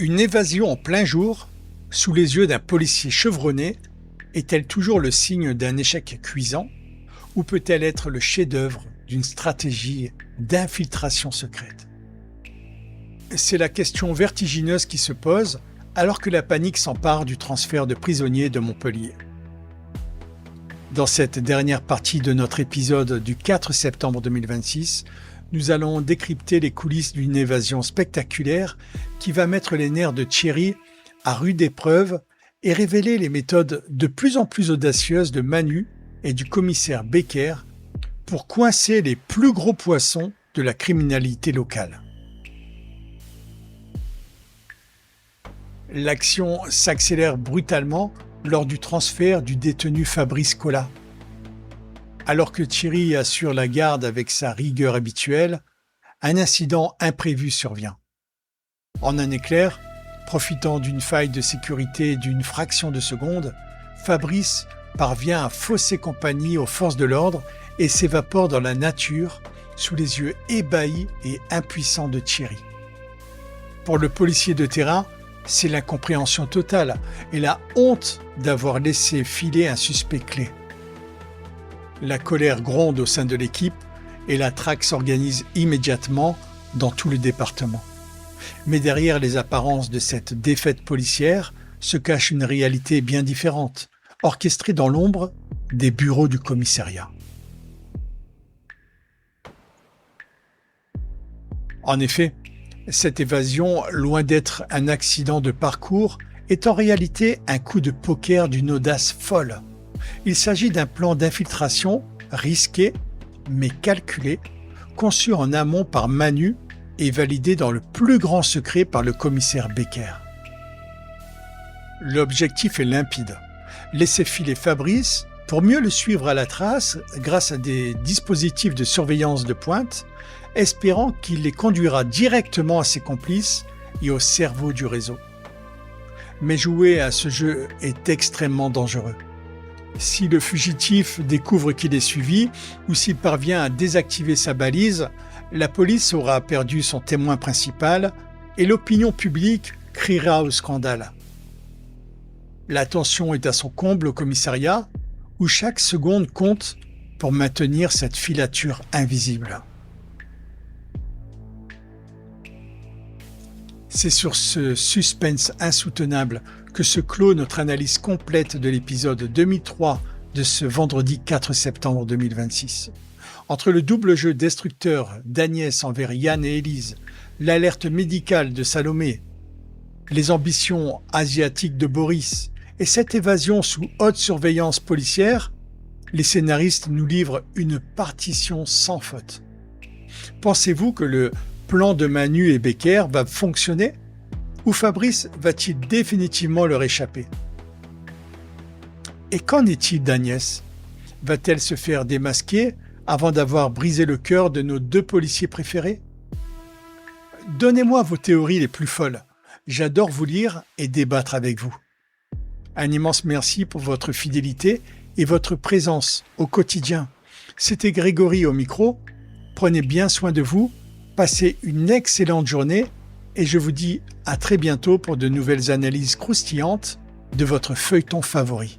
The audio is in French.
Une évasion en plein jour, sous les yeux d'un policier chevronné, est-elle toujours le signe d'un échec cuisant ou peut-elle être le chef-d'œuvre d'une stratégie d'infiltration secrète? C'est la question vertigineuse qui se pose alors que la panique s'empare du transfert de prisonniers de Montpellier. Dans cette dernière partie de notre épisode du 4 septembre 2026, nous allons décrypter les coulisses d'une évasion spectaculaire qui va mettre les nerfs de Thierry à rude épreuve et révéler les méthodes de plus en plus audacieuses de Manu et du commissaire Becker pour coincer les plus gros poissons de la criminalité locale. L'action s'accélère brutalement lors du transfert du détenu Fabrice Collat. Alors que Thierry assure la garde avec sa rigueur habituelle, un incident imprévu survient. En un éclair, profitant d'une faille de sécurité d'une fraction de seconde, Fabrice parvient à fausser compagnie aux forces de l'ordre et s'évapore dans la nature sous les yeux ébahis et impuissants de Thierry. Pour le policier de terrain, c'est l'incompréhension totale et la honte d'avoir laissé filer un suspect clé. La colère gronde au sein de l'équipe et la traque s'organise immédiatement dans tout le département. Mais derrière les apparences de cette défaite policière se cache une réalité bien différente, orchestrée dans l'ombre des bureaux du commissariat. En effet, cette évasion, loin d'être un accident de parcours, est en réalité un coup de poker d'une audace folle. Il s'agit d'un plan d'infiltration risqué, mais calculé, conçu en amont par Manu et validé dans le plus grand secret par le commissaire Becker. L'objectif est limpide. Laisser filer Fabrice pour mieux le suivre à la trace grâce à des dispositifs de surveillance de pointe, espérant qu'il les conduira directement à ses complices et au cerveau du réseau. Mais jouer à ce jeu est extrêmement dangereux. Si le fugitif découvre qu'il est suivi ou s'il parvient à désactiver sa balise, la police aura perdu son témoin principal et l'opinion publique criera au scandale. La tension est à son comble au commissariat où chaque seconde compte pour maintenir cette filature invisible. C'est sur ce suspense insoutenable que se clôt notre analyse complète de l'épisode 2003 de ce vendredi 4 septembre 2026. Entre le double jeu destructeur d'Agnès envers Yann et Élise, l'alerte médicale de Salomé, les ambitions asiatiques de Boris et cette évasion sous haute surveillance policière, les scénaristes nous livrent une partition sans faute. Pensez-vous que le plan de Manu et Becker va fonctionner ou Fabrice va-t-il définitivement leur échapper? Et qu'en est-il d'Agnès? Va-t-elle se faire démasquer avant d'avoir brisé le cœur de nos deux policiers préférés? Donnez-moi vos théories les plus folles. J'adore vous lire et débattre avec vous. Un immense merci pour votre fidélité et votre présence au quotidien. C'était Grégory au micro. Prenez bien soin de vous. Passez une excellente journée et je vous dis à très bientôt pour de nouvelles analyses croustillantes de votre feuilleton favori.